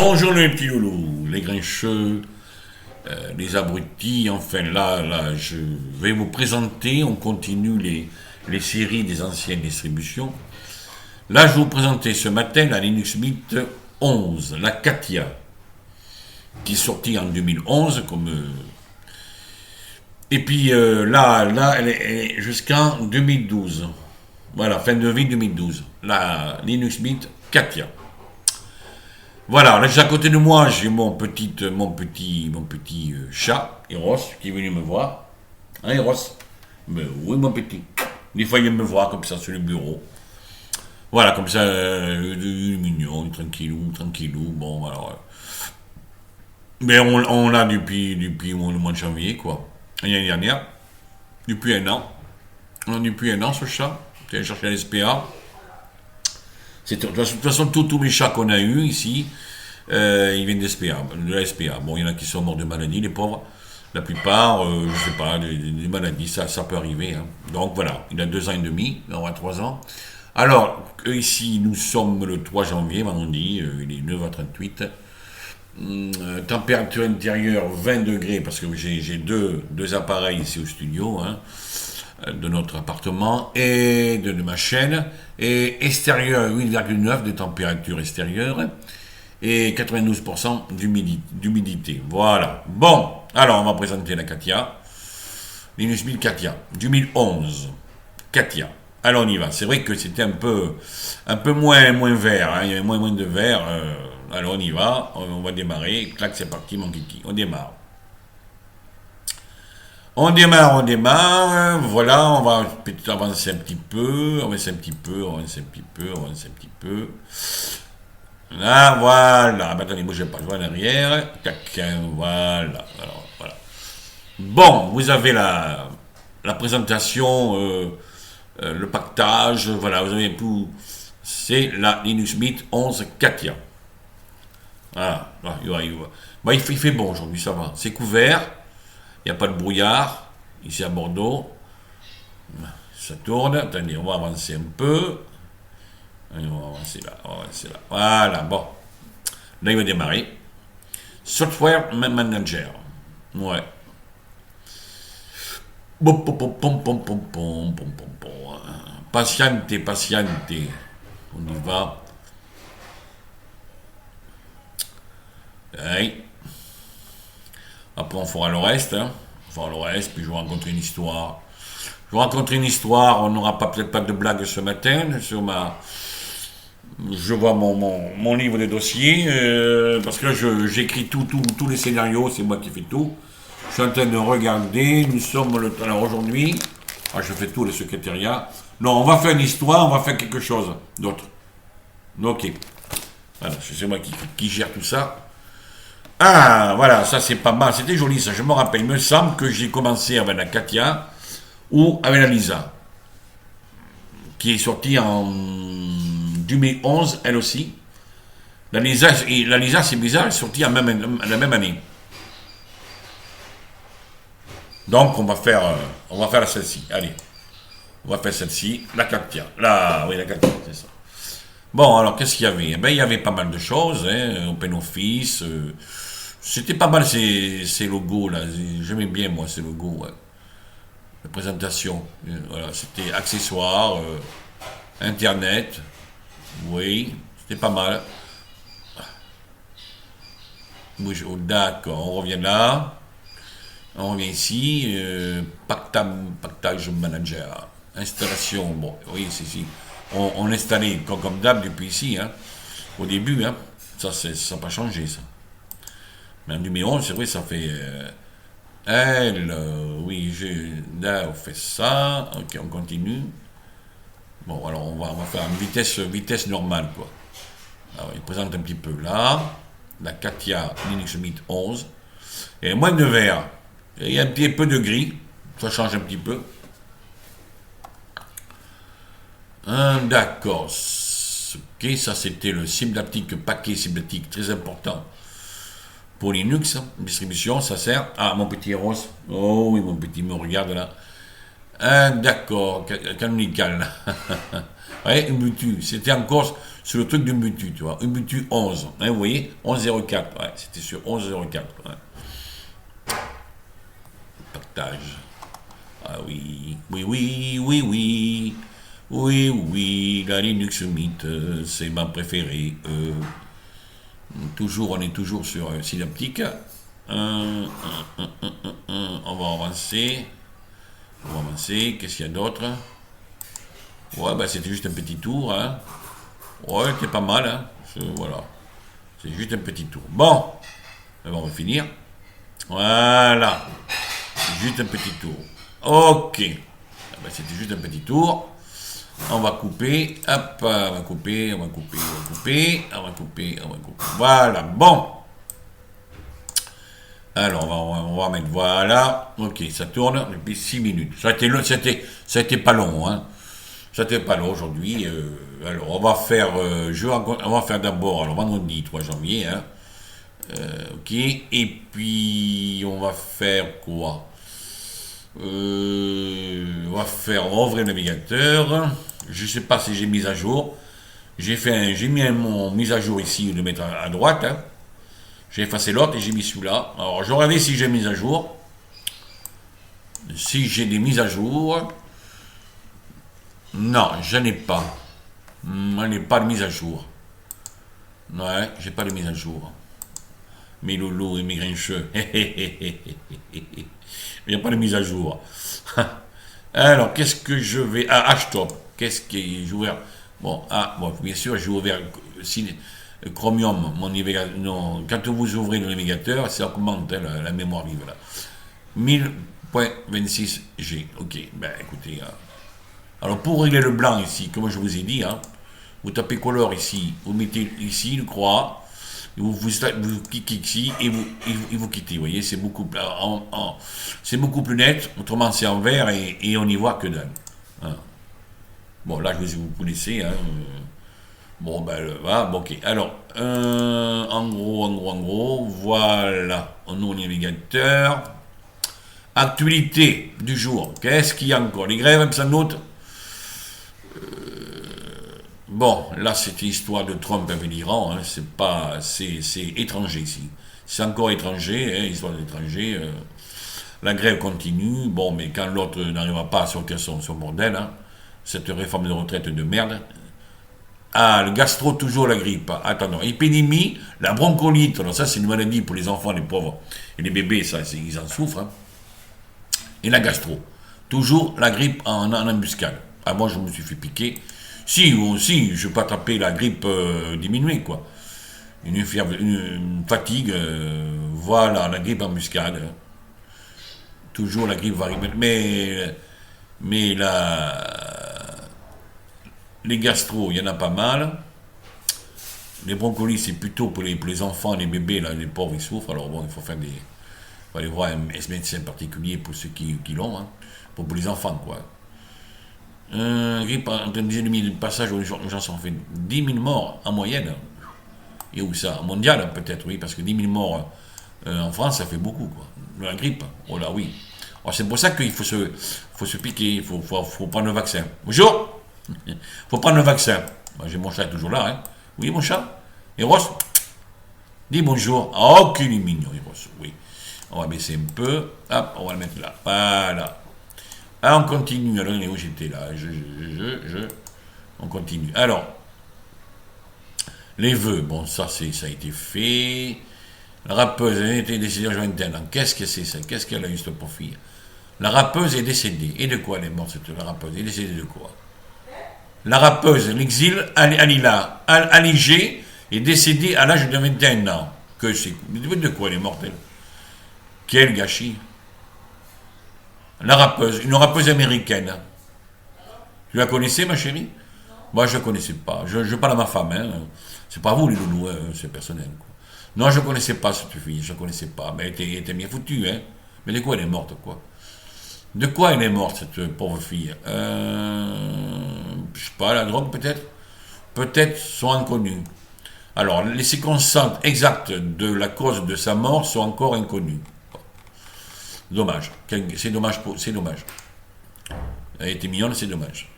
Bonjour les petits loulous, les grincheux, les abrutis, enfin là, je vais vous présenter, on continue les séries des anciennes distributions. Là, je vais vous présenter ce matin la Linux Mint 11, la Katia, qui est sortie en 2011, et puis là, elle est jusqu'en 2012. Voilà, fin de vie 2012. La Linux Mint Katia. Voilà, là juste à côté de moi, j'ai mon petit chat, Eros, qui est venu me voir. Hein, Eros? Mais oui, mon petit. Des fois, il vient me voir comme ça sur le bureau. Voilà, comme ça, il est mignon, tranquillou. Bon, alors. Mais on l'a depuis le mois de janvier, quoi. L'année dernière. Depuis un an. On a depuis un an, ce chat. Qui a cherché à l'SPA. De toute façon, tous les chats qu'on a eus ici, ils viennent de la SPA. Bon, il y en a qui sont morts de maladie, les pauvres. La plupart, je sais pas, des maladies, ça peut arriver. Hein. Donc voilà, il a 2 ans et demi, il aura 3 ans. Alors, ici, nous sommes le 3 janvier, vendredi, il est 9h38. Température intérieure 20 degrés, parce que j'ai deux appareils ici au studio, hein, de notre appartement et de ma chaîne, et extérieur 8,9 de température extérieure et 92% d'humidité. Voilà. Bon, alors on va présenter la Katia. Linux Mint Katia, 2011. Katia. Alors on y va. C'est vrai que c'était un peu moins vert, hein. Il y avait moins de vert. Alors on y va, on va démarrer. Clac, c'est parti mon kiki. On démarre. On démarre, voilà, on va peut-être avancer un petit peu, Là, voilà, attendez, bougez pas, je vois en arrière, tac, voilà, alors, voilà. Bon, vous avez la présentation, le pactage, voilà, vous avez tout, c'est la Linux Mint 11 Katia. Voilà, bah, il fait bon aujourd'hui, ça va, c'est couvert. Il n'y a pas de brouillard, ici à Bordeaux. Ça tourne. Attendez, on va avancer un peu. Allez, on va avancer là. Voilà, bon. Là, il va démarrer. Software Manager. Ouais. Patiente. On y va. Allez. Après, on fera le reste, hein. Puis je vais raconter une histoire. On n'aura peut-être pas de blague ce matin. Je vois mon livre de dossiers, parce que là, j'écris tous les scénarios, c'est moi qui fais tout. Je suis en train de regarder. Nous sommes alors aujourd'hui. Je fais tout le secrétariat. Non, on va faire une histoire, on va faire quelque chose d'autre. Ok. Voilà, c'est moi qui gère tout ça. Ah, voilà, ça c'est pas mal, c'était joli ça, je me rappelle, il me semble que j'ai commencé avec la Katia ou avec la Lisa, qui est sortie en 2011, elle aussi. La Lisa c'est bizarre, elle est sortie la même année. Donc on va faire celle-ci, allez, on va faire celle-ci, la Katia, oui la Katia, c'est ça. Bon, alors qu'est-ce qu'il y avait? Il y avait pas mal de choses, hein, OpenOffice, c'était pas mal ces logos là, j'aimais bien moi ces logos, ouais. La présentation, voilà, c'était accessoires, internet, oui, c'était pas mal. D'accord, on revient là, on revient ici, pactage manager, installation, bon, oui, c'est ici. On installait comme d'hab depuis ici, hein, au début, hein, ça n'a pas changé ça. Mais en 2011, c'est vrai, ça fait. Oui, là, on fait ça. Ok, on continue. Bon, alors on va faire une vitesse normale, quoi. Alors, il présente un petit peu là. La Katia Linux Mint 11. Et moins de vert. Et il y a un petit peu de gris. Ça change un petit peu. D'accord. Ok, ça c'était le paquet Symplectic, très important. Pour Linux, distribution, ça sert. Ah, mon petit Rose. Oh oui, mon petit me regarde là. D'accord, canonical. Ouais, Ubuntu. C'était encore sur le truc d'Ubuntu, tu vois. Ubuntu 11, hein, vous voyez, 11.04, ouais, c'était sur 11.04, ouais. Partage. Ah oui, oui, oui, oui, oui. Oui, oui, la Linux Mint, c'est ma préférée. Toujours, on est toujours sur Synaptic. On va avancer. On va avancer. Qu'est-ce qu'il y a d'autre? Ouais, bah c'était juste un petit tour. Hein. Ouais, c'était pas mal. Hein. Voilà. C'est juste un petit tour. Bon, on va finir. Voilà. C'est juste un petit tour. Ok. Ah bah, c'était juste un petit tour. On va couper, hop, on va couper, on va couper, on va couper, on va couper, on va couper. Voilà, bon. Alors, on va mettre, voilà. Ok, ça tourne depuis 6 minutes. Ça a été pas long, hein. Ça a été pas long aujourd'hui. Alors, on va faire, on va faire d'abord, alors vendredi 3 janvier, hein. Ok, et puis on va faire quoi? On va ouvrir le navigateur. Je sais pas si j'ai mis à jour. J'ai mis mon mise à jour ici, le mettre à droite. Hein. J'ai effacé l'autre et j'ai mis celui-là. Alors je regardais si j'ai mis à jour. Si j'ai des mises à jour. Non, je n'ai pas. Je n'ai pas de mise à jour. Ouais, j'ai pas de mise à jour. Mes loulous et mes grincheux. Il n'y a pas de mise à jour. Alors, qu'est-ce que je vais... Ah, H-Top. Qu'est-ce qui est ouvert? Bon, bon, bien sûr, j'ai ouvert Chromium, mon navigateur. Non, quand vous ouvrez le navigateur, ça augmente hein, la mémoire vive. Là. 1000.26G. Ok, ben écoutez. Alors, pour régler le blanc ici, comme je vous ai dit, hein, vous tapez color ici, vous mettez ici une croix, vous cliquez ici et vous quittez. Vous voyez, c'est beaucoup plus net. Autrement, c'est en vert et on n'y voit que dalle. Hein. Bon, là, je vais vous laisser. Hein. Bon, ben, voilà. Bon, ok. Alors, en gros, voilà. On ouvre le navigateur. Actualité du jour. Qu'est-ce qu'il y a encore? Les grèves, sans doute. Bon, là, c'est une histoire de Trump avec l'Iran. Hein, c'est étranger ici. C'est encore étranger, hein, histoire d'étranger. La grève continue. Bon, mais quand l'autre n'arrivera pas à sortir son bordel, hein, cette réforme de retraite de merde. Ah, le gastro, toujours la grippe. Attends, épidémie, la bronchiolite. Alors ça, c'est une maladie pour les enfants, les pauvres. Et les bébés, ça, ils en souffrent. Hein. Et la gastro. Toujours la grippe en embuscade. Ah, moi, je me suis fait piquer. Si, aussi, je peux attraper la grippe diminuée, quoi. Une fatigue, voilà, la grippe embuscade. Toujours la grippe va arriver. Mais les gastro, il y en a pas mal. Les broncholies, c'est plutôt pour les enfants, les bébés, là, les pauvres, ils souffrent. Alors bon, il faut aller voir un médecin particulier pour ceux qui l'ont, hein, pour les enfants, quoi. Grippe entre une dizaine de passages où les gens sont fait 10 000 morts en moyenne. Et où ça? Mondial, peut-être, oui, parce que 10 000 morts en France, ça fait beaucoup, quoi. La grippe, oh là, oui. Alors, c'est pour ça qu'il faut se piquer, il faut prendre le vaccin. Bonjour. Il faut prendre le vaccin. Moi, j'ai mon chat toujours là, hein. Oui, mon chat. Eros, dis bonjour. Ah, oh, qu'il est mignon, Eros, oui. On va baisser un peu. Hop, on va le mettre là. Voilà. Ah, on continue. Alors, où j'étais là? On continue. Alors, les vœux. Bon, ça a été fait. La rappeuse, elle a été décédée en juin 21 ans. Qu'est-ce que c'est ça? Qu'est-ce qu'elle a eu, cette pauvre fille? La rappeuse est décédée. Et de quoi elle est morte, la rappeuse? Elle est décédée de quoi? La rappeuse, l'exil, Alila, Aligé, est décédée à l'âge de 21 ans. Que c'est? De quoi elle est morte, elle? Quel gâchis! La rappeuse, une rappeuse américaine. Tu la connaissais, ma chérie? Moi, je ne connaissais pas. Je parle à ma femme. Hein. C'est pas vous, les loulous, hein. C'est personnel. Quoi. Non, je ne connaissais pas cette fille. Je ne connaissais pas. Mais elle était bien foutue. Hein. Mais de quoi elle est morte, quoi? De quoi elle est morte, cette pauvre fille? Je sais pas, la drogue, peut-être? Peut-être sont inconnues. Alors, les circonstances exactes de la cause de sa mort sont encore inconnues. Dommage. C'est dommage. C'est dommage. Elle était mignonne, c'est dommage.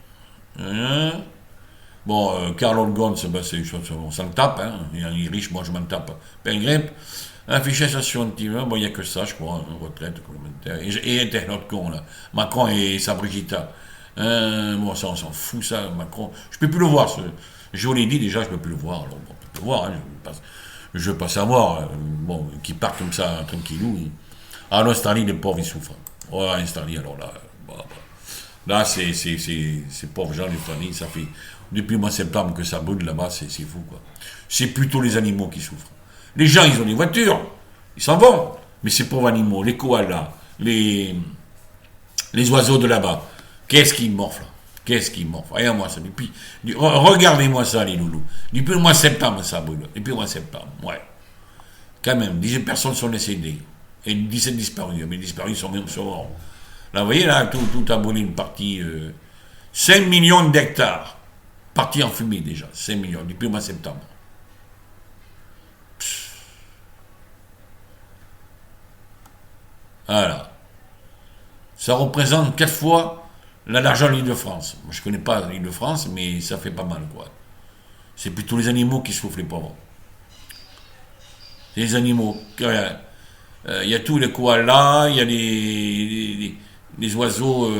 Bon, Carl Ghosn, ben, on s'en tape, hein. Il est riche, moi je m'en tape. Ben Grimp, un fichier associatif, bon, il n'y a que ça, je crois, hein, retraite complémentaire. Et un autre con, là. Macron et sa Brigitta. Bon, ça, on s'en fout, ça, Macron. Je peux plus le voir, je vous l'ai dit déjà, je peux plus le voir. Alors, bon, on peut le voir, hein, je veux pas savoir. Bon, qui part comme ça, tranquillou. Ah, en Australie, les pauvres, ils souffrent. Ouais, en Australie, alors là, bah, bah. Là, ces pauvres gens d'Australie, ça fait depuis le mois de septembre que ça brûle là-bas, c'est fou, quoi. C'est plutôt les animaux qui souffrent. Les gens, ils ont des voitures, ils s'en vont. Mais ces pauvres animaux, les koalas, les oiseaux de là-bas, qu'est-ce qu'ils morflent? Qu'est-ce qu'ils morflent? Regardez-moi ça. Regardez-moi ça, les loulous. Depuis le mois de septembre, ça brûle. Depuis le mois de septembre, ouais. Quand même, 18 personnes sont décédées. Et 17 disparus. Mais les disparus sont morts. Là, vous voyez, là, tout a brûlé une partie. 5 millions d'hectares. Partis en fumée déjà. 5 millions, depuis le mois de septembre. Voilà. Ça représente 4 fois la largeur de l'Île-de-France. Moi, je ne connais pas l'Île-de-France, mais ça fait pas mal, quoi. C'est plutôt les animaux qui souffrent, les pauvres. C'est les animaux. Il y a tous les koalas, il y a les oiseaux.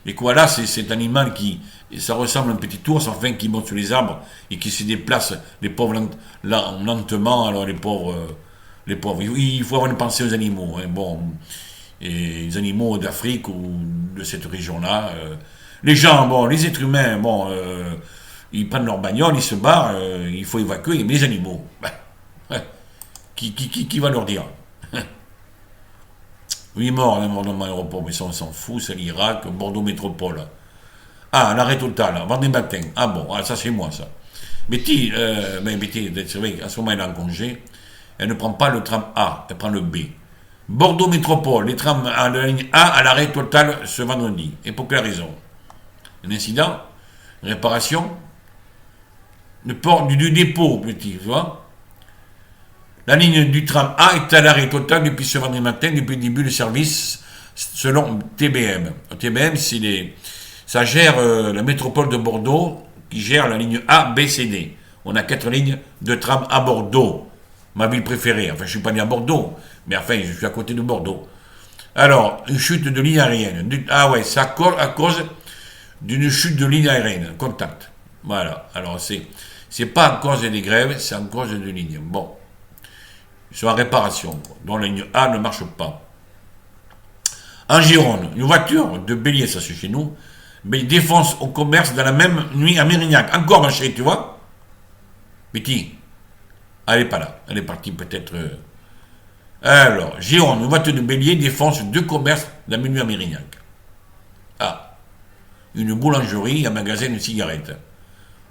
Les koalas, c'est cet animal qui. Ça ressemble à un petit ours, enfin, qui monte sur les arbres et qui se déplace, les pauvres, lentement. Alors, les pauvres. Il faut avoir une pensée aux animaux. Hein, bon. Et les animaux d'Afrique ou de cette région-là. Les gens, bon, les êtres humains, bon, ils prennent leur bagnole, ils se barrent, il faut évacuer, mais les animaux, ben, ouais, qui va leur dire? 8 morts dans l'aéroport, mais ça on s'en fout, c'est l'Irak, Bordeaux Métropole. Ah, l'arrêt total, vendredi matin. Ah bon, ah, ça c'est moi ça. Betty, c'est vrai, à ce moment elle est en congé, elle ne prend pas le tram A, elle prend le B. Bordeaux Métropole, les trams à la ligne A à l'arrêt total ce vendredi. Et pour quelle raison? Un incident? Réparation? Le port du dépôt, petit, tu vois? La ligne du tram A est à l'arrêt total depuis ce vendredi matin, depuis le début du service, selon TBM. TBM, ça gère la métropole de Bordeaux, qui gère la ligne A, B, C, D. On a 4 lignes de tram à Bordeaux, ma ville préférée. Enfin, je ne suis pas né à Bordeaux, mais enfin, je suis à côté de Bordeaux. Alors, une chute de ligne aérienne. Ah ouais, c'est à cause d'une chute de ligne aérienne, contact. Voilà. Alors, c'est pas à cause des grèves, c'est à cause de lignes. Bon. Ils sont en réparation, dont la ligne A ne marche pas. En Gironde, une voiture de Bélier, ça c'est chez nous, mais il défonce au commerce dans la même nuit à Mérignac. Encore un chez, tu vois? Petit, elle n'est pas là. Elle est partie peut-être. Alors, Gironde, une voiture de Bélier défonce 2 commerces dans la même nuit à Mérignac. Ah, une boulangerie, un magasin de cigarettes.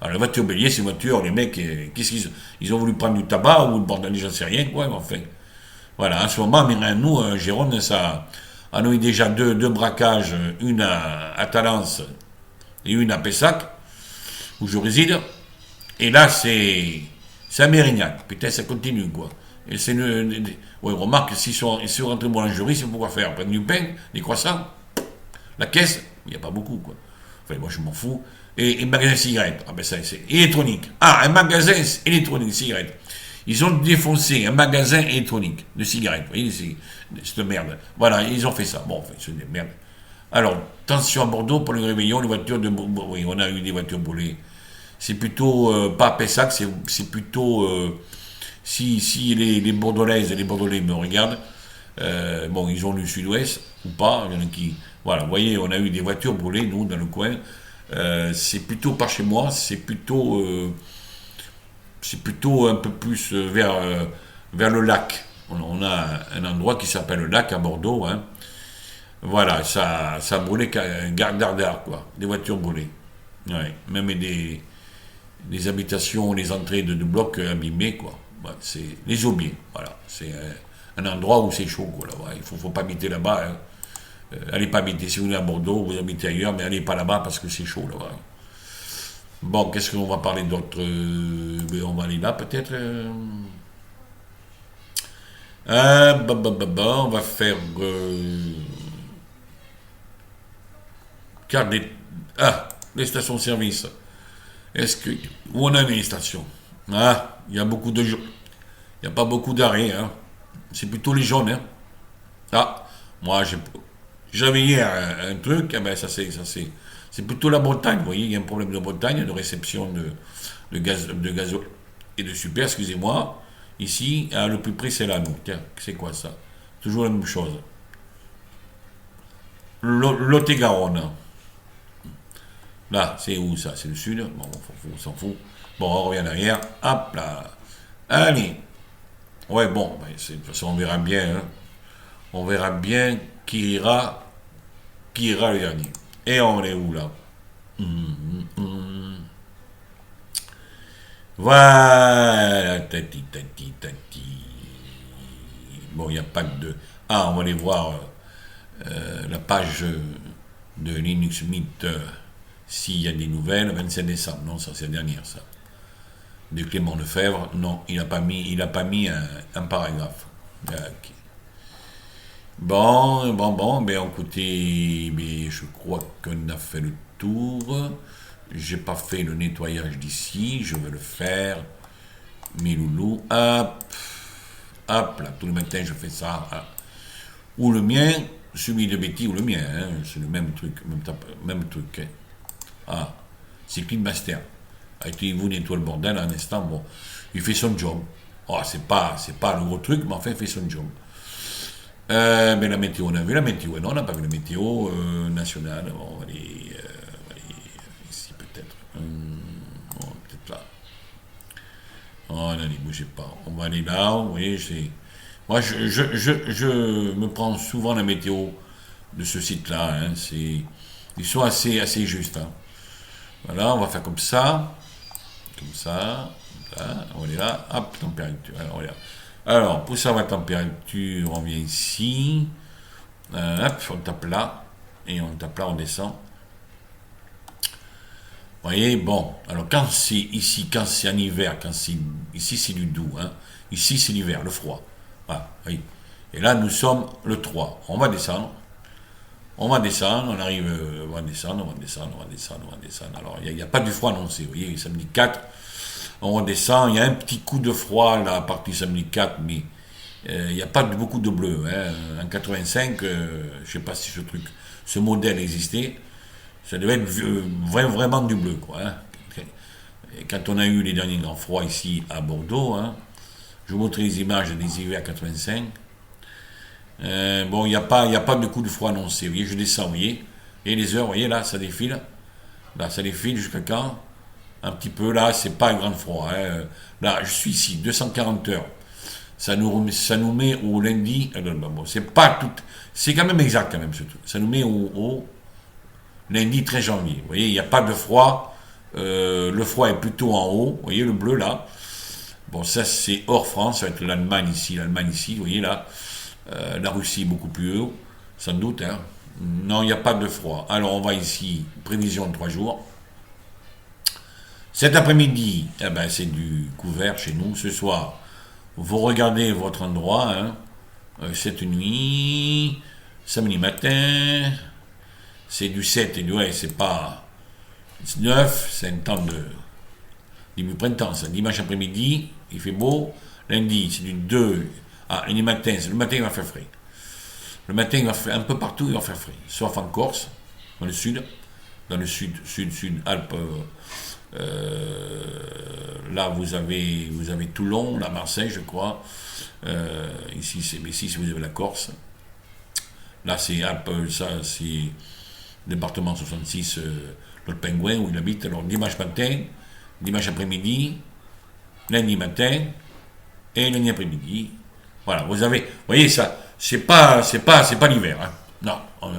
Alors, la voiture Bélier, c'est une voiture, les mecs, qu'est-ce qu'ils ont? Ils ont voulu prendre du tabac ou le bordel, j'en sais rien, quoi, mais enfin. Voilà, en ce moment, nous, Gironde, ça. On a eu déjà deux braquages, une à Talence et une à Pessac, où je réside. Et là, c'est à Mérignac. Putain, ça continue, quoi. Et c'est ouais, remarque, s'ils sont rentrés dans boulangerie, c'est pourquoi faire? Prendre du pain, des croissants, la caisse, il n'y a pas beaucoup, quoi. Enfin, moi, je m'en fous. Et magasin de cigarettes. Ah, ben ça, c'est électronique. Ah, un magasin électronique de cigarettes. Ils ont défoncé un magasin électronique de cigarettes. Vous voyez, c'est de merde. Voilà, ils ont fait ça. Bon, enfin, c'est de merde. Alors, tension à Bordeaux pour le réveillon, les voitures de. Oui, on a eu des voitures brûlées. C'est plutôt. Pas à Pessac, c'est plutôt. Si les Bordelaises et les Bordelais me regardent, bon, ils ont le sud-ouest ou pas. Il y en a qui. Voilà, vous voyez, on a eu des voitures brûlées, nous, dans le coin. C'est plutôt pas chez moi, c'est plutôt un peu plus vers le lac. On a un endroit qui s'appelle le lac à Bordeaux. Hein. Voilà, ça brûlait dardard, quoi. Des voitures brûlées. Ouais, même des habitations, les entrées de blocs abîmés, quoi. Ouais, c'est les aubiers, voilà. C'est un endroit où c'est chaud, quoi. Là, ouais. Il faut pas habiter là-bas. Hein. Allez pas habiter. Si vous êtes à Bordeaux, vous habitez ailleurs, mais allez pas là-bas parce que c'est chaud là-bas. Bon, qu'est-ce qu'on va parler d'autre? On va aller là peut-être. On va faire carte des. Ah, les stations-service. Est-ce que... Où on en est, les stations? Ah, il y a beaucoup de... Il n'y a pas beaucoup d'arrêts, hein. C'est plutôt les jaunes, hein. Ah, moi, j'avais hier un truc, eh ben c'est plutôt la Bretagne, vous voyez, il y a un problème de Bretagne, de réception de gaz, de gazole et de super, excusez-moi. Ici, le plus près, c'est là, nous. Tiens, c'est quoi ça? Toujours la même chose. Lot-et-Garonne. Là, c'est où ça? C'est le sud. Bon, on s'en fout. Bon, on revient en arrière. Hop là. Allez. Ouais, bon, ben, de toute façon, on verra bien. Hein. On verra bien qui ira le dernier. Et on est où là? Voilà. Tati, tati, tati. Bon, il n'y a pas de... Ah, on va aller voir la page de Linux Mint s'il y a des nouvelles. 27 décembre. Non, ça c'est la dernière, ça. De Clément Lefebvre. Non, il a pas mis un paragraphe. Ok. Bon, ben écoutez, ben, je crois qu'on a fait le tour. J'ai pas fait le nettoyage d'ici, je vais le faire. Mes loulous, hop, hop, là, tout le matin je fais ça. Hein. Ou le mien, celui de Betty ou le mien, hein, c'est le même truc, même truc. Hein. Ah, c'est Clean Master. Vous nettoie le bordel à un instant, bon, il fait son job. Oh, c'est pas le gros truc, mais enfin il fait son job. Mais la météo, on a vu la météo. Non, on n'a pas vu la météo nationale. Bon, on va aller ici peut-être. Bon, peut-être là. Oh, n'allez, bougez pas. On va aller là. Vous voyez, moi, je me prends souvent la météo de ce site-là. Hein, ils sont assez justes. Hein. Voilà, on va faire comme ça. Comme ça. Là, on est là. Hop, température. Alors, pour savoir la température, on vient ici. Hop, on tape là. Et on tape là, on descend. Vous voyez, bon. Alors, quand c'est ici, quand c'est en hiver, ici, c'est du doux. Hein. Ici, c'est l'hiver, le froid. Voilà, oui. Et là, nous sommes le 3. On va descendre. On arrive, on va descendre. Alors, il n'y a pas du froid annoncé. Vous voyez, samedi 4. On redescend, il y a un petit coup de froid là, à partir du samedi 4, mais il n'y a pas beaucoup de bleu. Hein. En 85, je ne sais pas si ce modèle existait, ça devait être vraiment du bleu. Quoi, hein. Et quand on a eu les derniers grands froids ici à Bordeaux, hein, je vous montre les images des hivers 85. Bon, il n'y a pas de coup de froid annoncé. Vous voyez, je descends, vous voyez, et les heures, vous voyez, là, ça défile. Là, ça défile jusqu'à quand? Un petit peu, là, c'est pas un grand froid. Hein. Là, je suis ici, 240 heures. Ça nous met au lundi. Bon, c'est pas tout. C'est quand même exact, quand même, ce truc. Ça nous met au lundi 13 janvier. Vous voyez, il n'y a pas de froid. Le froid est plutôt en haut. Vous voyez le bleu, là. Bon, ça, c'est hors France. Ça va être l'Allemagne ici. Vous voyez, là. La Russie, beaucoup plus haut. Sans doute, hein. Non, il n'y a pas de froid. Alors, on va ici. Prévision de 3 jours. Cet après-midi, eh ben, c'est du couvert chez nous. Ce soir, vous regardez votre endroit. Hein. Cette nuit, samedi matin, c'est du 7 et du 1, c'est pas 9, c'est un temps de début printemps. Ça. Dimanche après-midi, il fait beau. Lundi, c'est du 2. Ah, lundi matin, c'est le matin, il va faire frais. Le matin, il va faire un peu partout, il va faire frais. Sauf en Corse, dans le sud, Alpes. Là, vous avez Toulon, la Marseille, je crois. Ici, vous avez la Corse. Là, c'est Alpes, ça, c'est département 66, le Pingouin, où il habite. Alors, dimanche matin, dimanche après-midi, lundi matin et lundi après-midi. Voilà, vous voyez ça, c'est pas l'hiver. Hein. Non, on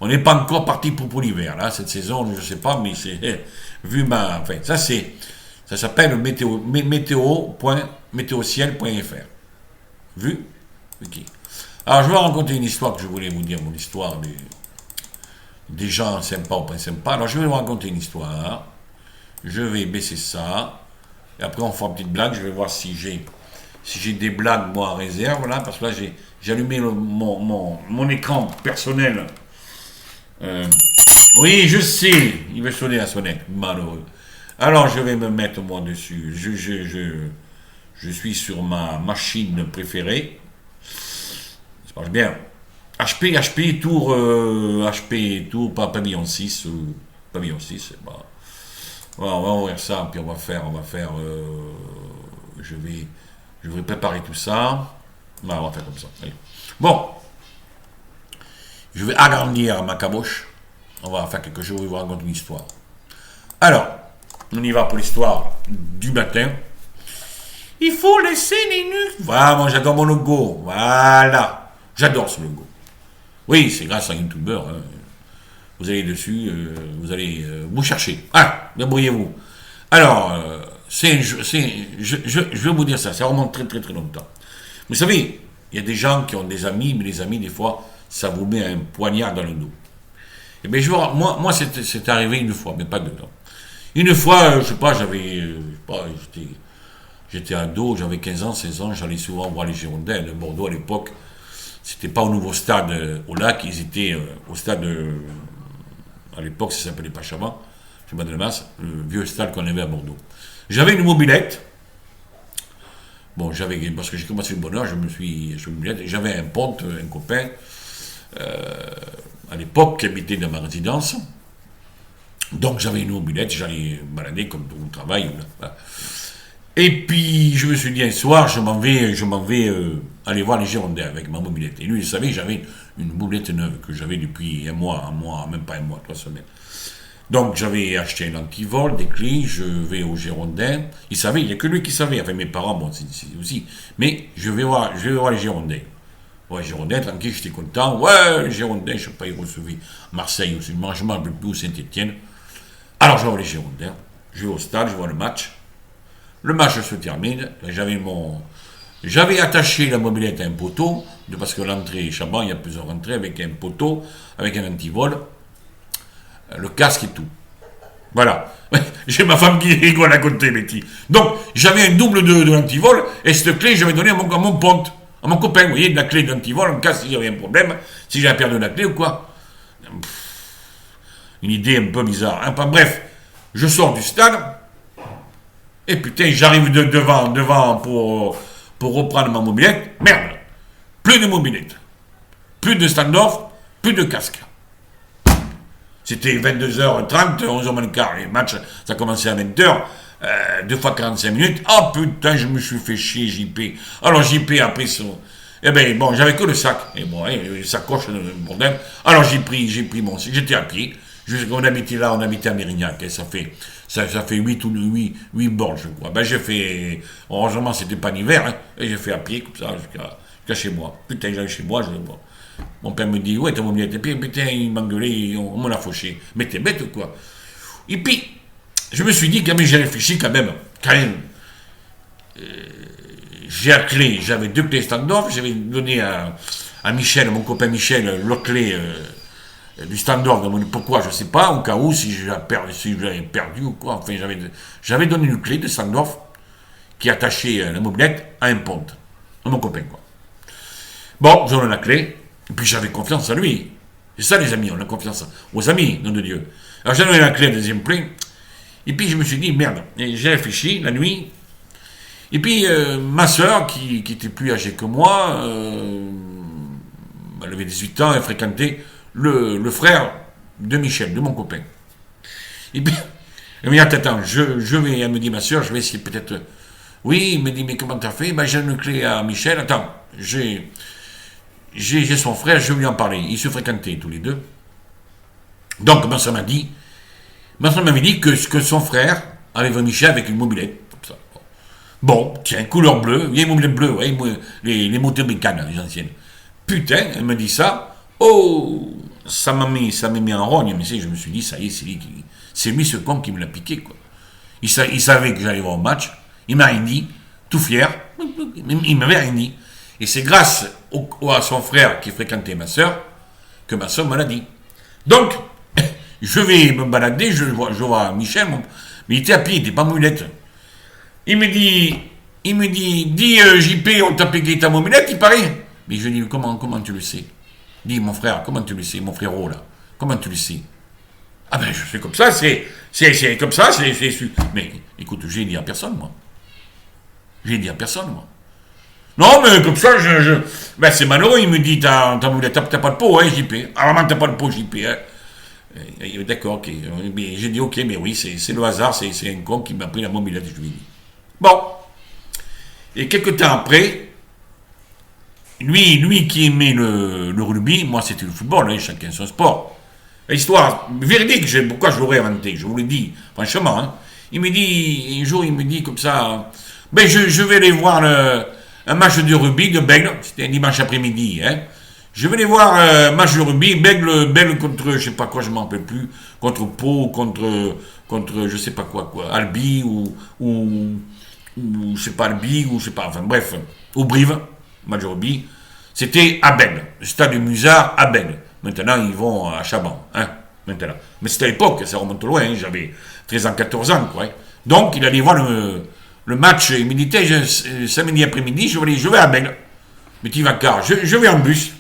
n'est pas encore parti pour l'hiver, là, cette saison, je ne sais pas, mais c'est enfin, ça s'appelle météociel.fr. Vu? Ok. Alors, je vais raconter une histoire que je voulais vous dire, mon histoire des gens sympas ou pas sympas. Alors, je vais vous raconter une histoire. Je vais baisser ça. Et après, on fera une petite blague. Je vais voir si j'ai des blagues, moi, en réserve, là, parce que là, j'ai allumé mon écran personnel. Oui, je sais, il va sonner la sonnette, malheureux. Alors, je vais me mettre, moi, dessus. Je suis sur ma machine préférée. Ça marche bien. HP Tour, pavillon 6, ou pavillon 6, bah, voilà, on va ouvrir ça, puis je vais préparer tout ça. Voilà, on va faire comme ça. Allez. Bon, je vais agrandir ma caboche. On va faire quelque chose, je vais vous raconter une histoire. Alors, on y va pour l'histoire du matin. Il faut laisser les nus. Voilà, moi j'adore mon logo. Voilà, j'adore ce logo. Oui, c'est grâce à un YouTuber. Hein. Vous allez dessus, vous allez vous chercher. Ah, débrouillez-vous. Alors, je vais vous dire ça, ça remonte très très très longtemps. Vous savez, il y a des gens qui ont des amis, mais les amis, des fois, ça vous met un poignard dans le dos. Et bien, moi c'est arrivé une fois, mais pas deux ans. Une fois, je sais pas, j'étais ado, j'avais 15 ans, 16 ans, j'allais souvent voir les Girondins de Bordeaux à l'époque. C'était pas au nouveau stade au lac, ils étaient au stade, à l'époque ça s'appelait pas Chaban de la Masse, le vieux stade qu'on avait à Bordeaux. J'avais une mobilette, bon parce que j'ai commencé le bonheur, je me suis sur une mobilette, et j'avais un pote, un copain, à l'époque qui habitait dans ma résidence, donc j'avais une mobilette, j'allais balader comme pour le travail. Voilà. Et puis, je me suis dit un soir, je m'en vais aller voir les Girondins avec ma mobilette. Et lui, il savait que j'avais une mobilette neuve que j'avais depuis un mois, même pas un mois, 3 semaines. Donc, j'avais acheté un antivol, des clés, je vais aux Girondins. Il savait, il n'y a que lui qui savait, enfin mes parents, bon, c'est aussi. Mais je vais voir les Girondins. Ouais, Girondins, tranquille, j'étais content. Ouais, les Girondins, je ne sais pas, ils recevaient Marseille aussi, je ne me rappelle plus, Saint-Étienne. Alors, je vois les Girondins, je vais au stade, je vois le match. Le match se termine, j'avais attaché la mobilette à un poteau, parce que l'entrée Chaban, il y a plusieurs entrées, avec un poteau, avec un antivol, le casque et tout. Voilà. J'ai ma femme qui rigole à côté, Betty. Donc, j'avais un double de l'antivol, et cette clé, j'avais donné à mon pote, à mon copain, vous voyez, de la clé d'antivol, en cas si j'avais un problème, si j'avais perdu la clé ou quoi. Une idée un peu bizarre. Enfin, bref, je sors du stade, et putain, j'arrive devant pour reprendre ma mobilette. Merde, plus de mobilette, plus de stand-off, plus de casque. C'était 22h30, 11h moins le quart. Les matchs, ça commençait à 20h, 2 fois 45 minutes. Oh putain, je me suis fait chier, JP. Alors JP a pris son... Eh ben bon, j'avais que le sac. Et bon, les sacoches, le bordel. Alors j'ai pris mon sac. J'étais à pied. On habitait à Mérignac. Et ça fait 8 bornes, je crois. Ben j'ai fait... Heureusement, c'était pas l'hiver. Hein, et j'ai fait à pied, comme ça, jusqu'à chez moi. Putain, j'allais chez moi, mon père me dit, ouais, t'as mobilette. Et puis, putain, il m'engueulait, on me l'a fauché. Mais t'es bête ou quoi? Et puis, je me suis dit, quand même, j'ai réfléchi quand même. J'ai la clé, j'avais 2 clés stand-off, j'avais donné à Michel, mon copain Michel, l'autre clé du stand-off. Pourquoi, je sais pas, au cas où, si je l'avais perdu ou quoi. Enfin, j'avais donné une clé de stand-off qui attachait la mobilette à un pont, à mon copain, quoi. Bon, je donne la clé. Et puis j'avais confiance en lui. C'est ça les amis, on a confiance aux amis, nom de Dieu. Alors j'ai donné la clé à deuxième plein. Et puis je me suis dit, merde. Et j'ai réfléchi la nuit. Et puis ma soeur, qui était plus âgée que moi, elle avait 18 ans, elle fréquentait le frère de Michel, de mon copain. Et puis elle me dit, attends, elle me dit, ma soeur, je vais essayer peut-être... Oui, il me dit, mais comment t'as fait? Ben, j'ai une clé à Michel, attends, j'ai son frère, je vais lui en parler. Ils se fréquentaient tous les deux. Donc, ma soeur m'avait dit que son frère avait vu Michel avec une mobilette. Comme ça. Bon, tiens, couleur bleue, il y a une mobilette bleue, ouais, les moteurs mécanes, les anciennes. Putain, elle me dit ça. Oh, ça m'a mis en rogne, mais je me suis dit, ça y est, c'est lui ce con qui me l'a piqué, quoi. Il savait que j'allais voir au match, il m'a rien dit, tout fier, il m'avait rien dit. Et c'est grâce à son frère qui fréquentait ma soeur que ma soeur me l'a dit. Donc, je vais me balader, je vois Michel, mais il était à pied, il n'était pas mobilette. Il me dit, dis JP, on t'a piqué ta mobilette, il paraît. Mais je dis, comment tu le sais? Dis mon frère, comment tu le sais, mon frérot là? Comment tu le sais? Ah ben, je fais comme ça, c'est comme ça, mais, écoute, j'ai dit à personne, moi. J'ai dit à personne, moi. Non, mais comme ça, ben, c'est malheureux, il me dit, t'as pas de peau, hein, JP. Ah, vraiment, t'as pas de peau, JP, hein. D'accord, ok. Mais j'ai dit, ok, mais oui, c'est le hasard, c'est un con qui m'a pris la mobilette, je lui ai dit. Bon. Et quelques temps après, lui qui aimait le rugby, moi c'était le football, hein, chacun son sport. Histoire véridique, pourquoi je l'aurais inventé, je vous l'ai dit, franchement. Hein. Il me dit, un jour, il me dit comme ça, ben je vais aller voir un match de rugby de Bègle, c'était un dimanche après-midi, hein. Je vais aller voir un match de rugby, Bègle contre, je sais pas quoi, je m'en rappelle plus, contre Pau, contre je sais pas quoi, Albi, ou je sais pas, Albi, ou je sais pas, enfin bref, au Brive, match de rugby. C'était à Bègle, le stade du Musard à Bègle. Maintenant, ils vont à Chaban, hein, maintenant. Mais c'était à l'époque, ça remonte loin, hein, j'avais 13 ans, 14 ans, quoi. Hein. Donc, il allait voir le match, il me dit, samedi après-midi, je vais à Bègle. Mais tu vas car, je vais en bus.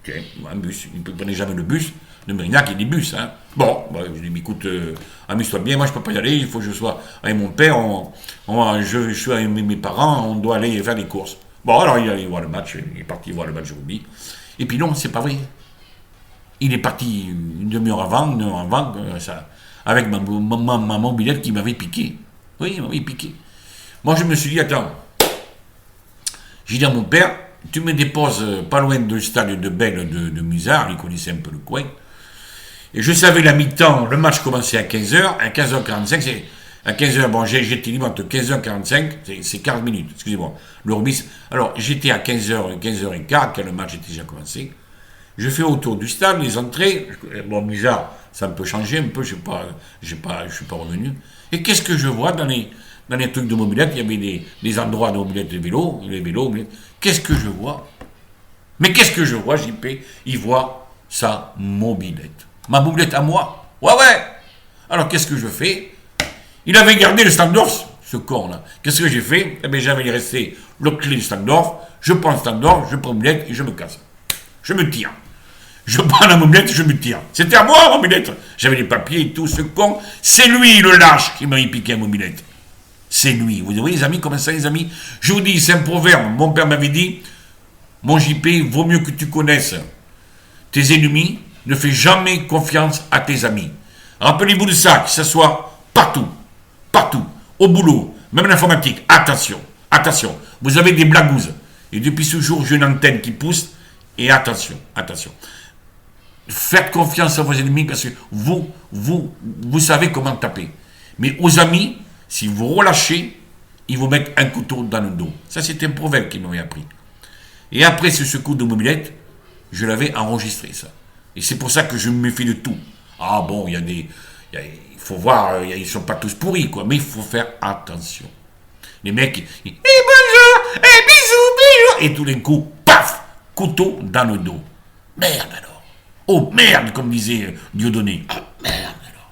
Ok, un bus, il ne prenait jamais le bus. De Mérignac, il y a des bus, hein. Bon, bah, je lui dis, écoute, amuse-toi bien, moi je peux pas y aller, il faut que je sois avec mon père, je suis avec mes parents, on doit aller faire des courses. Bon, alors il allait voir le match, il est parti voir le match de rugby. Et puis non, c'est pas vrai. Il est parti une demi-heure avant, ça, avec ma mobilette qui m'avait piqué. Oui, il m'avait piqué. Moi, je me suis dit, attends, j'ai dit à mon père, tu me déposes pas loin du stade de Bègle de Musard, il connaissait un peu le coin. Et je savais la mi-temps, le match commençait à 15h, à 15h45, à 15h, bon, j'étais libre entre 15h45, c'est 15 minutes, excusez-moi. Le rugby, alors, j'étais à 15h, 15h15, quand le match était déjà commencé. Je fais autour du stade, les entrées, bon, Musard, ça peut changer un peu, je suis pas revenu. Et qu'est-ce que je vois dans les trucs de mobilette, il y avait des endroits de mobilette de vélo, les vélos, qu'est-ce que je vois? Mais qu'est-ce que je vois, JP? Il voit sa mobilette. Ma mobilette à moi. Ouais. Alors qu'est-ce que je fais? Il avait gardé le Standorf, ce con-là. Qu'est-ce que j'ai fait? Eh bien, j'avais resté l'autre clé du Standorf, je prends le Standorf, je prends la mobilette et je me casse. Je me tire. Je prends la mobilette et je me tire. C'était à moi, la mobilette. J'avais les papiers et tout, ce con. C'est lui, le lâche, qui m'a piqué la mobilette. C'est lui. Vous voyez, les amis, comment ça, les amis? Je vous dis, c'est un proverbe. Mon père m'avait dit, mon JP, vaut mieux que tu connaisses tes ennemis, ne fais jamais confiance à tes amis. Rappelez-vous de ça, que ce soit partout, au boulot, même en informatique. Attention. Vous avez des blagouzes. Et depuis ce jour, j'ai une antenne qui pousse. Et attention. Faites confiance à vos ennemis parce que vous savez comment taper. Mais aux amis, si vous relâchez, ils vous mettent un couteau dans le dos. Ça, c'est un proverbe qu'ils m'avaient appris. Et après ce coup de mobilette, je l'avais enregistré, ça. Et c'est pour ça que je me méfie de tout. Ah bon, il faut voir, ils sont pas tous pourris, quoi. Mais il faut faire attention. Les mecs, bonjour, bisous. Et tout d'un coup, paf, couteau dans le dos. Merde alors. Oh merde, comme disait Dieudonné. Ah merde alors.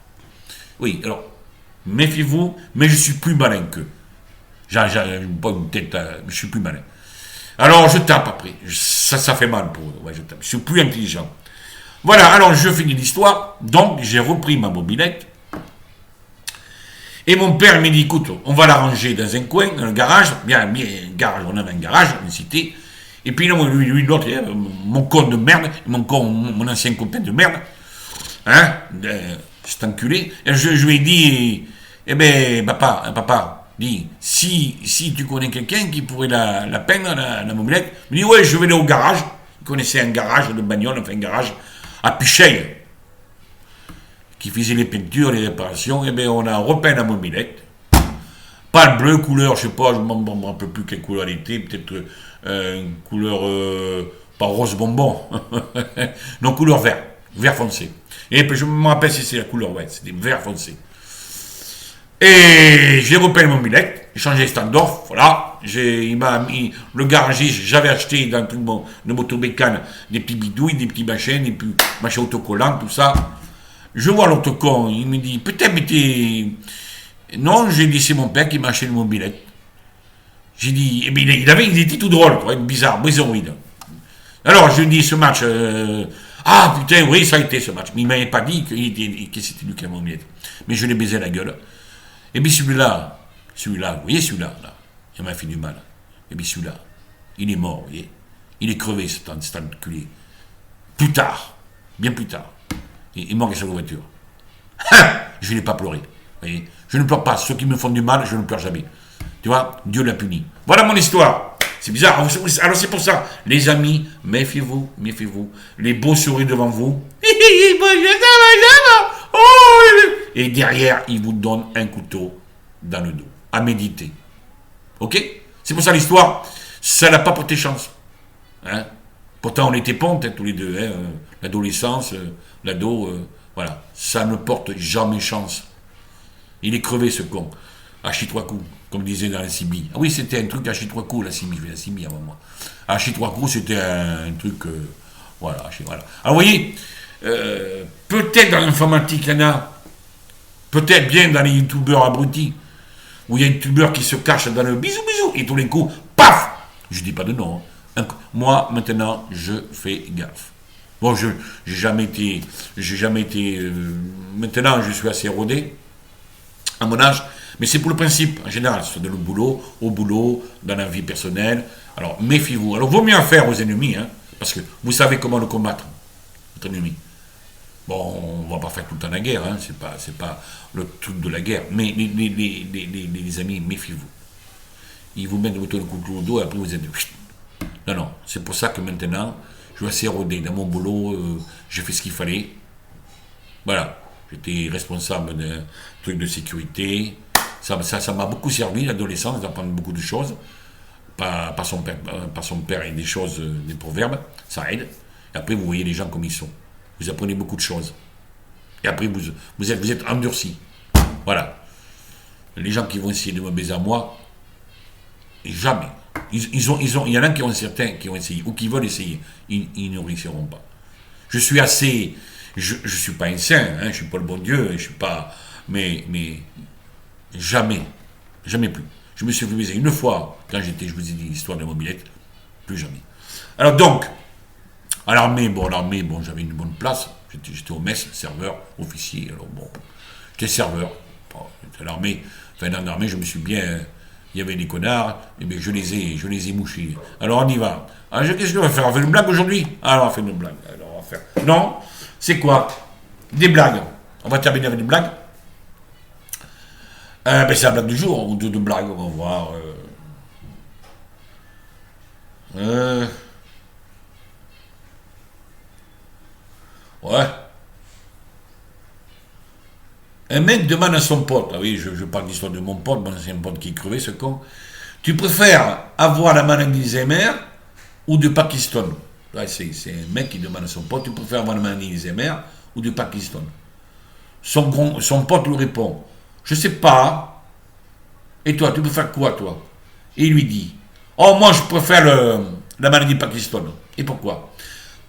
Oui, alors, méfiez-vous, mais je suis plus malin qu'eux. J'ai pas une tête, je suis plus malin. Alors, je tape après. Ça fait mal pour eux. Ouais, je tape. Je suis plus intelligent. Voilà, alors je finis l'histoire. Donc, j'ai repris ma mobilette. Et mon père m'a dit, écoute, on va la ranger dans un coin, dans le garage. Bien, garage, on avait un garage, une cité. Et puis, lui l'autre, mon con de merde, mon ancien copain de merde, hein, cet enculé. Et je lui ai dit, eh ben, papa, dis, si tu connais quelqu'un qui pourrait la peindre, la mobilette, il me dit, ouais, je vais aller au garage. Il connaissait un garage de bagnole, enfin un garage à Picheil, qui faisait les peintures, les réparations. Et bien, on a repeint la mobilette. Pas le bleu, couleur, je sais pas, je ne me rappelle plus quelle couleur elle était, peut-être une couleur, pas rose bonbon, non, couleur vert foncé. Et puis je me rappelle si c'est la couleur, ouais, c'était vert foncé. Et j'ai repeint la mobilette, j'ai changé Standorf, voilà, il m'a mis le garagiste, j'avais acheté dans le motobécane des petits bidouilles, des petits machins, des petits machins autocollants, tout ça. Je vois l'autre con, il me dit, peut-être, mais t'es... Non, j'ai dit, c'est mon père qui m'a acheté une mobilette. J'ai dit, il était tout drôle, quoi, bizarroïde. Alors, je lui dis, ce match, Ah putain, oui, ça a été ce match. Mais il m'avait pas dit que c'était lui qui avait mis. Mais je l'ai baisé la gueule. Et puis celui-là, vous voyez celui-là, là, il m'a fait du mal. Et puis celui-là, il est mort, vous voyez. Il est crevé, cet enculé. Plus tard, bien plus tard, il est mort avec sa voiture. Je n'ai pas pleuré. Vous voyez. Je ne pleure pas. Ceux qui me font du mal, je ne pleure jamais. Tu vois, Dieu l'a puni. Voilà mon histoire. C'est bizarre. Alors c'est pour ça, les amis, méfiez-vous, méfiez-vous. Les beaux sourient devant vous. Et derrière, ils vous donnent un couteau dans le dos. À méditer. Ok? C'est pour ça l'histoire, ça n'a pas porté chance. Hein? Pourtant, on était pontes, hein, tous les deux. Hein? L'adolescence, l'ado, voilà. Ça ne porte jamais chance. Il est crevé, ce con. À Chitroicou, comme disait dans la CB. Ah oui, c'était un truc à Chitroicou, la CB. Je fais la CB avant moi. À Chitroicou, c'était un truc... voilà, voilà. Alors, vous voyez, peut-être dans l'informatique, il y en a. Peut-être bien dans les youtubeurs abrutis. Où il y a un youtubeur qui se cache dans le bisou, et tous les coups, paf! Je dis pas de nom. Hein. Moi, maintenant, je fais gaffe. Bon, j'ai jamais été... maintenant, je suis assez rodé, à mon âge, mais c'est pour le principe, en général, c'est dans le boulot, au boulot, dans la vie personnelle. Alors, méfiez-vous. Alors, vaut mieux en faire aux ennemis, hein, parce que vous savez comment le combattre, votre ennemi. Bon, on va pas faire tout le temps la guerre, hein, c'est pas le truc de la guerre, mais les amis, méfiez-vous. Ils vous mettent votre couteau au dos et après vous êtes... Non, non, c'est pour ça que maintenant, je suis assez rodé. Dans mon boulot, j'ai fait ce qu'il fallait. Voilà. J'étais responsable d'un truc de sécurité. Ça m'a beaucoup servi, l'adolescence, d'apprendre beaucoup de choses. Par son père et des choses, des proverbes. Ça aide. Et après, vous voyez les gens comme ils sont. Vous apprenez beaucoup de choses. Et après, vous êtes endurci. Voilà. Les gens qui vont essayer de me baiser à moi, jamais. Il y en a qui ont certains qui ont essayé, ou qui veulent essayer. Ils ne réussiront pas. Je suis assez... Je ne suis pas un saint, hein, je ne suis pas le bon Dieu, je suis pas... Mais jamais. Jamais plus. Je me suis fait baiser une fois, quand je vous ai dit l'histoire de la mobilette, plus jamais. Alors donc, à l'armée, bon, j'avais une bonne place. J'étais au mess, serveur, officier. Alors bon, j'étais serveur. J'étais à l'armée. Enfin, dans l'armée, je me suis bien... Il y avait des connards, et bien je les ai mouchés. Alors on y va. Alors qu'est-ce qu'on va faire? On fait une blague aujourd'hui? Alors on va faire une blague. Alors on va faire... Non, c'est quoi? Des blagues. On va terminer avec des blagues. Ben c'est la blague du jour, ou deux blagues, on va voir. Ouais. Un mec demande à son pote, ah oui, je parle d'histoire de mon pote, c'est un pote qui est crevé, ce con. Tu préfères avoir la maladie d'Alzheimer ou de Pakistan? Ouais, c'est un mec qui demande à son pote, tu préfères avoir la maladie d'Alzheimer ou de Pakistan? Son pote lui répond, je sais pas. Et toi, tu préfères quoi, toi? Et il lui dit, oh, moi je préfère la maladie Pakistan. Et pourquoi?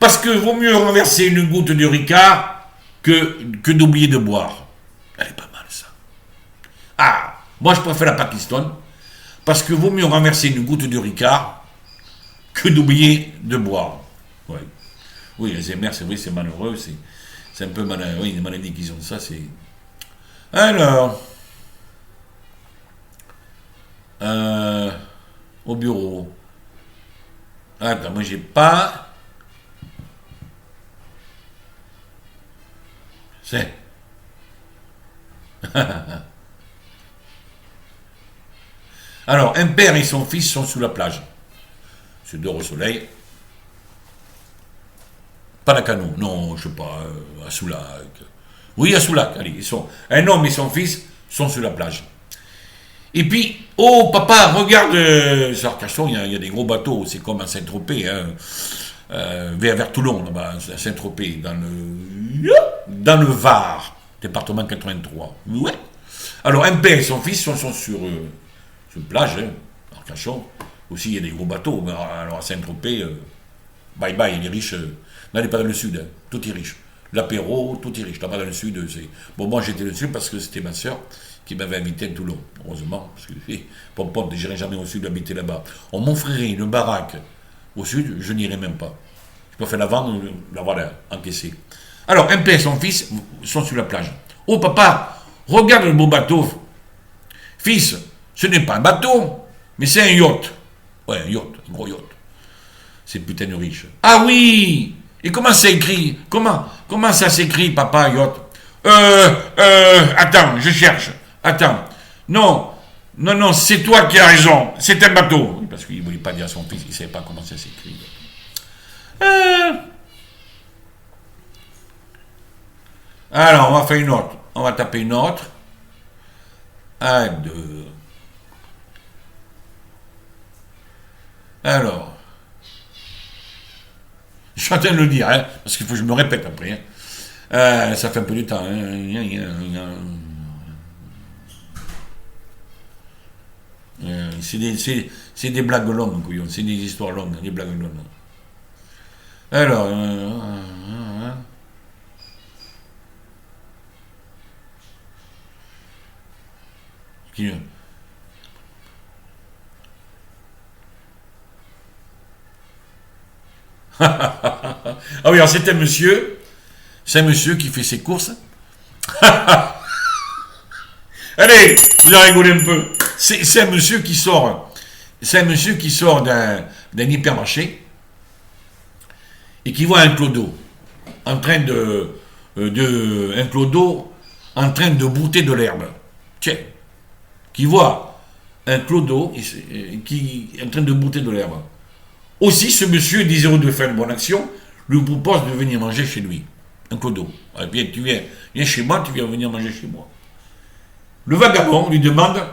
Parce que vaut mieux renverser une goutte de Ricard que d'oublier de boire. Elle est pas mal, ça. Ah, moi je préfère la Pakistan, parce que vaut mieux renverser une goutte de Ricard que d'oublier de boire. Ouais. Oui, les MR, c'est vrai, c'est malheureux, c'est un peu malheureux. Oui, les maladies qui ont ça, c'est... Alors, au bureau. Attends, moi j'ai pas... C'est... Alors, un père et son fils sont sous la plage. Se dort au soleil. Pas à Cano, non, je sais pas, à Soulac. Oui, à Soulac, allez, un homme et son fils sont sur la plage. Et puis, oh papa, regarde, sur Arcachon, il y a des gros bateaux, c'est comme à Saint-Tropez, hein, vers Toulon, là-bas, à Saint-Tropez, dans le Var, département 83. Ouais. Alors, un père et son fils sont sur une plage, hein, Arcachon. Aussi, il y a des gros bateaux. Mais alors, à Saint-Tropez, bye bye, les riches, n'allez pas dans le sud, hein, tout est riche. L'apéro, tout est riche. Là-bas dans le sud, c'est... Bon, moi, j'étais dans le sud parce que c'était ma soeur qui m'avait invité à Toulon, heureusement, parce que, pompote, je n'irai jamais au sud habiter là-bas. On m'offrirait une baraque au sud, je n'irai même pas. Je doit faire la vendre, l'avoir encaissé. Alors, un père et son fils sont sur la plage. Oh papa, regarde le beau bateau. Fils, ce n'est pas un bateau, mais c'est un yacht. Ouais, un yacht, un gros yacht. C'est putain de riche. Ah oui. Et comment ça écrit? Comment ça s'écrit, papa, yacht? Attends, je cherche. Attends. Non, c'est toi qui as raison. C'est un bateau. Parce qu'il ne voulait pas dire à son fils, il ne savait pas comment ça s'écrit. Alors, on va faire une autre. On va taper une autre. Un, deux. Alors. Je suis en train de le dire, hein, parce qu'il faut que je me répète après. Hein. Ça fait un peu de temps. C'est des blagues longues, couillon. C'est des histoires longues, des blagues longues. Alors. Ah oui, alors c'est un monsieur qui fait ses courses. Allez, vous en rigolez un peu. C'est un monsieur qui sort. C'est un monsieur qui sort d'un hypermarché et qui voit un clodo en train un clodo en train de brouter de l'herbe. Tiens, qui voit un clodo qui est en train de brouter de l'herbe. Aussi, ce monsieur, désireux de faire une bonne action, lui propose de venir manger chez lui. Un clodo. Et puis, tu viens chez moi, tu viens venir manger chez moi. Le vagabond lui demande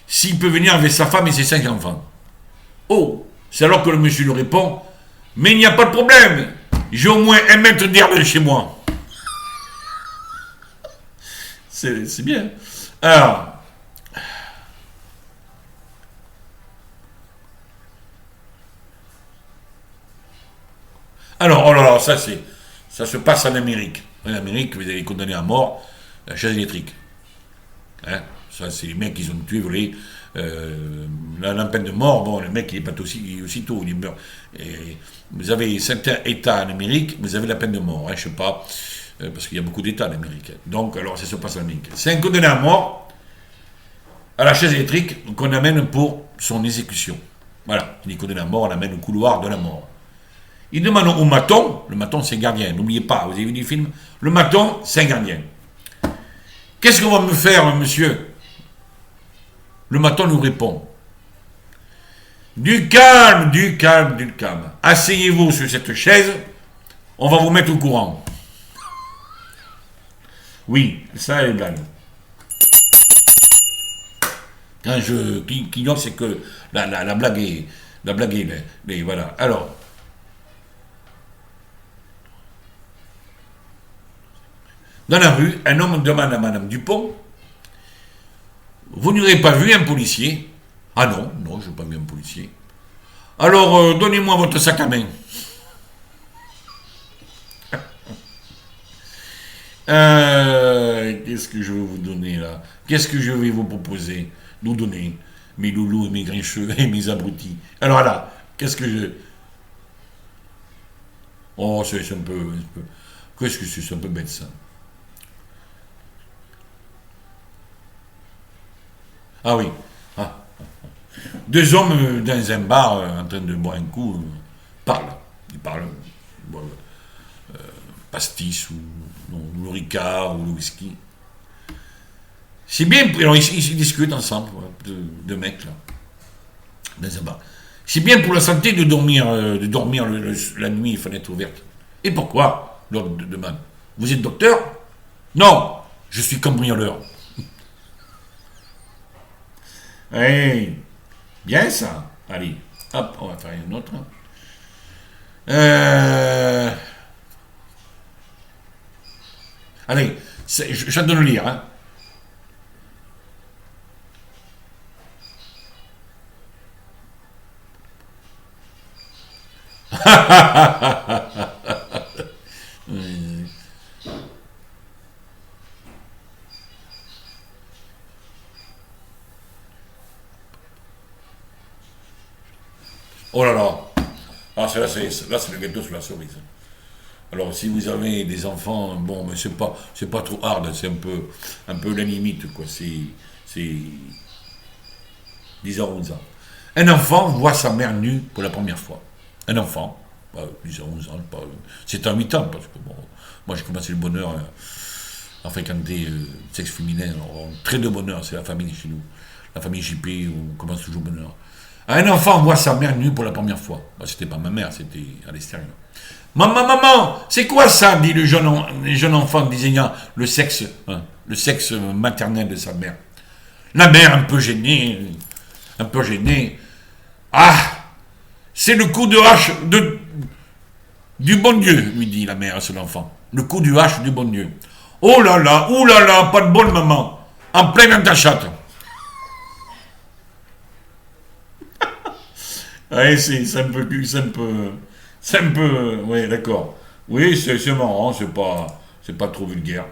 s'il peut venir avec sa femme et ses 5 enfants. Oh, c'est alors que le monsieur lui répond, mais il n'y a pas de problème, j'ai au moins 1 mètre d'herbe chez moi. C'est bien. Alors, oh là là, ça se passe en Amérique. En Amérique, vous avez condamné à mort la chaise électrique. Hein, ça, c'est les mecs qui ont tué, volé. La peine de mort, bon, le mec, il est pas aussitôt, il meurt. Et vous avez certains États en Amérique, vous avez la peine de mort, hein, je sais pas, parce qu'il y a beaucoup d'États en Amérique. Donc, alors, ça se passe en Amérique. C'est un condamné à mort à la chaise électrique qu'on amène pour son exécution. Voilà, il est condamné à mort, on l'amène au couloir de la mort. Il demande au maton, le maton c'est gardien, n'oubliez pas, vous avez vu du film, le maton c'est un gardien. Qu'est-ce qu'on va me faire, monsieur? Le maton nous répond. Du calme. Asseyez-vous sur cette chaise, on va vous mettre au courant. Oui, ça est blague. Quand je clignote, c'est que la blague est, voilà. Alors. Dans la rue, un homme demande à Madame Dupont, vous n'aurez pas vu un policier? Ah non, je n'ai pas vu un policier. Alors, donnez-moi votre sac à main. Qu'est-ce que je vais vous donner là? Qu'est-ce que je vais vous proposer? Nous donner mes loulous et mes grincheux et mes abrutis. Alors là, qu'est-ce que je... Oh, c'est un peu... Qu'est-ce que c'est un peu bête ça? Ah oui. Ah. 2 hommes dans un bar en train de boire un coup parlent. Ils parlent pastis ou le ricard ou le whisky. C'est bien. Alors ils discutent ensemble, deux mecs là, dans un bar. C'est bien pour la santé de dormir la nuit, fenêtre ouverte. Et pourquoi? L'autre demande. Vous êtes docteur? Non, je suis cambrioleur. Hey, bien ça. Allez, hop, on va faire une autre. Allez, je de le lire. Hein. Oh là là. Ah, là, c'est le gâteau sur la cerise. Alors, si vous avez des enfants, bon, mais c'est pas trop hard, c'est un peu la limite, quoi. C'est 10 ans, 11 ans. Un enfant voit sa mère nue pour la première fois. Un enfant, pas 10 ans, 11 ans, c'est à 8 ans, parce que bon, moi j'ai commencé le bonheur à fréquenter le sexe féminin. Alors, très de bonheur, c'est la famille chez nous. La famille JP, on commence toujours bonheur. Un enfant voit sa mère nue pour la première fois. Bah, c'était pas ma mère, c'était à l'extérieur. Maman, maman, c'est quoi ça dit le jeune enfant désignant le sexe maternel de sa mère. La mère, un peu gênée. Ah, c'est le coup de hache du bon Dieu, lui dit la mère à son enfant. Le coup du hache du bon Dieu. Oh là là, ouh là là, pas de bol, maman. En plein dans ta chatte. Oui, c'est un peu, oui, d'accord. Oui, c'est marrant, c'est pas trop vulgaire.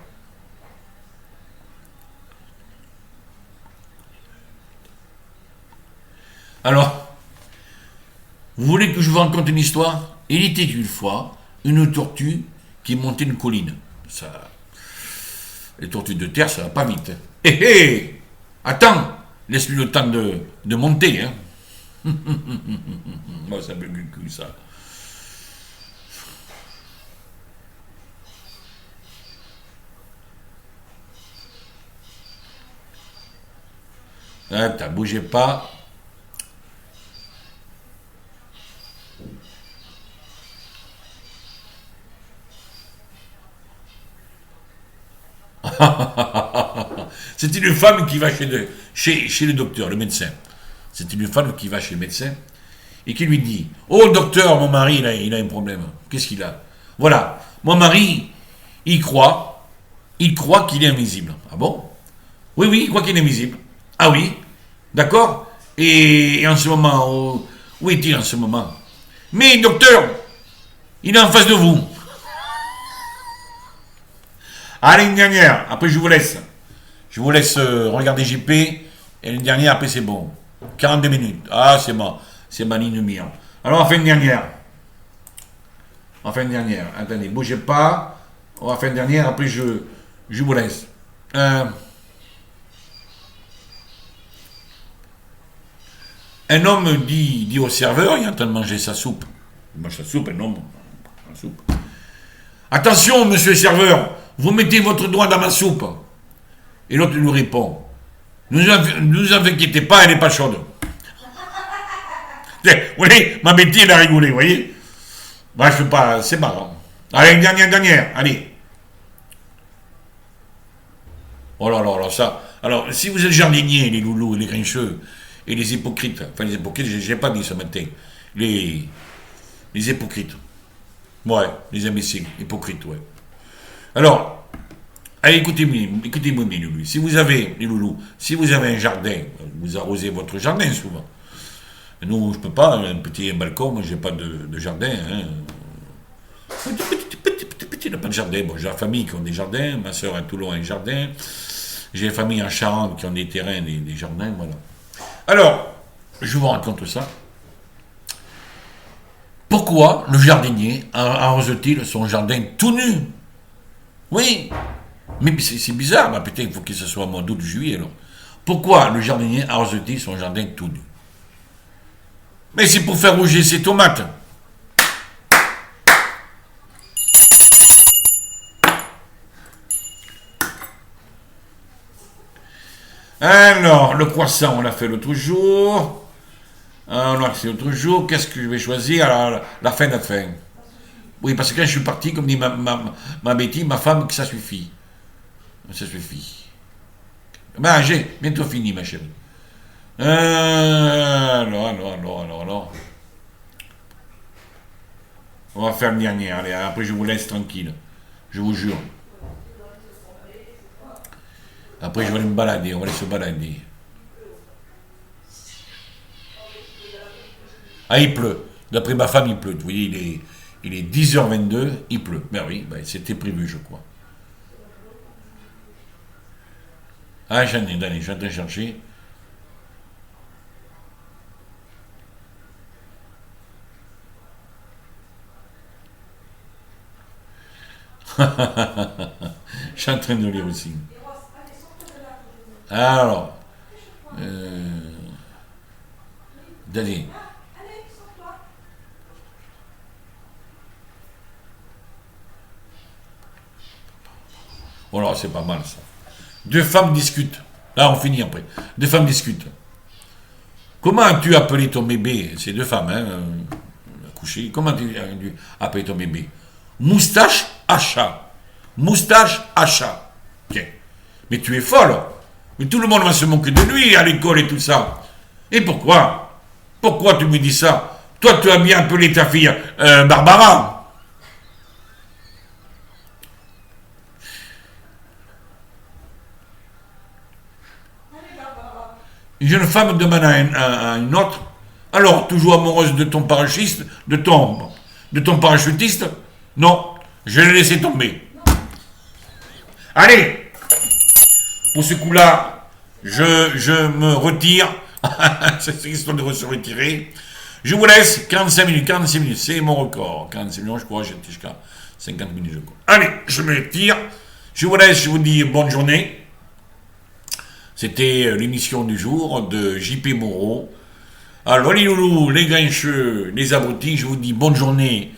Alors, vous voulez que je vous raconte une histoire? Il était une fois une tortue qui montait une colline. Ça, les tortues de terre, ça va pas vite. Hé hé, attends, laisse-lui le temps de monter. Hein. Moi, ça me cul, ça. Attends, bougez pas. C'est une femme qui va chez le docteur, le médecin. C'est une femme qui va chez le médecin et qui lui dit: Oh docteur, mon mari, il a un problème. Qu'est-ce qu'il a? Voilà, mon mari, il croit, qu'il est invisible. Ah bon? Oui, oui, il croit qu'il est invisible. Ah oui, d'accord. Et en ce moment, où est-il en ce moment? Mais docteur, il est en face de vous. Allez, une dernière, après je vous laisse. Je vous laisse regarder JP. Et une dernière, après c'est bon. 42 minutes. Ah, c'est ma ligne mire. Alors on fait une dernière. On fait une dernière. Attendez, bougez pas. On va faire une dernière, après je vous laisse. Un homme dit au serveur, il est en train de manger sa soupe. Il mange sa soupe, un homme. La soupe. Attention, monsieur le serveur, vous mettez votre doigt dans ma soupe. Et l'autre lui répond: Ne vous inquiétez pas, elle n'est pas chaude. Vous voyez, ma bêtise, elle a rigolé, vous voyez. Bah, je peux pas, c'est marrant. Allez, une dernière, allez. Oh là là, alors ça. Alors, si vous êtes jardinier, les loulous, les grincheux, et les hypocrites, enfin les hypocrites, j'ai pas dit ce matin, les hypocrites. Ouais, les imbéciles, hypocrites, ouais. Alors, allez, écoutez-moi, mes loulous. Si vous avez, les loulous, si vous avez un jardin, vous arrosez votre jardin souvent. Nous, je peux pas, un petit balcon, moi, j'ai pas de jardin. Hein. Petit, pas de jardin. Bon, j'ai la famille qui ont des jardins, ma soeur à Toulon a un jardin, j'ai la famille en Charente qui ont des terrains, des jardins, voilà. Alors, je vous raconte ça. Pourquoi le jardinier arrose-t-il son jardin tout nu? Oui, mais c'est bizarre, bah, putain, il faut que ce soit au mois d'août, juillet, alors. Pourquoi le jardinier arrose-t-il son jardin tout nu? Mais c'est pour faire rouger ses tomates. Alors, le croissant, on l'a fait l'autre jour. On l'a fait l'autre jour. Qu'est-ce que je vais choisir? Alors, la fin de la fin. Oui, parce que là, je suis parti, comme dit ma bêtise, ma femme, que ça suffit. Ça suffit. Ben, j'ai bientôt fini, ma chérie. Alors. On va faire une dernière. Allez, après, je vous laisse tranquille. Je vous jure. Après, je vais aller me balader. On va aller se balader. Ah, il pleut. D'après ma femme, il pleut. Vous voyez, il est 10h22, il pleut. Ben oui, ben, c'était prévu, je crois. Ah, j'en ai, allez, je suis en train de chercher. Je suis en train de lire aussi. Alors, Daniel. Voilà, c'est pas mal ça. Deux femmes discutent. Là, on finit après. Deux femmes discutent. Comment as-tu appelé ton bébé? C'est deux femmes, hein, couchées. Comment as-tu appelé ton bébé? Moustache à chat. Moustache à chat. Tiens. Mais tu es folle. Mais tout le monde va se moquer de lui à l'école et tout ça. Et pourquoi? Pourquoi tu me dis ça? Toi, tu as bien appelé ta fille Barbara. Une jeune femme demande à une autre, alors, toujours amoureuse de ton parachutiste, de ton parachutiste? Non, je l'ai laissé tomber. Allez, pour ce coup-là, je me retire. C'est question de se retirer. Je vous laisse 45 minutes. 45 minutes, c'est mon record. 45 minutes, je crois, j'étais jusqu'à 50 minutes. Je crois. Allez, je me retire. Je vous laisse, je vous dis bonne journée. C'était l'émission du jour de JP Moreau. Alors, les loulous, les grincheux, les abrutis, je vous dis bonne journée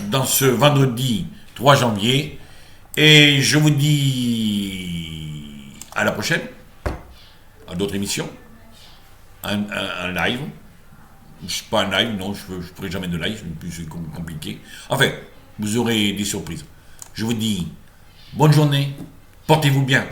dans ce vendredi 3 janvier. Et je vous dis à la prochaine, à d'autres émissions, un live. Pas un live, non, je ne ferai jamais de live, c'est compliqué. Enfin, vous aurez des surprises. Je vous dis bonne journée, portez-vous bien.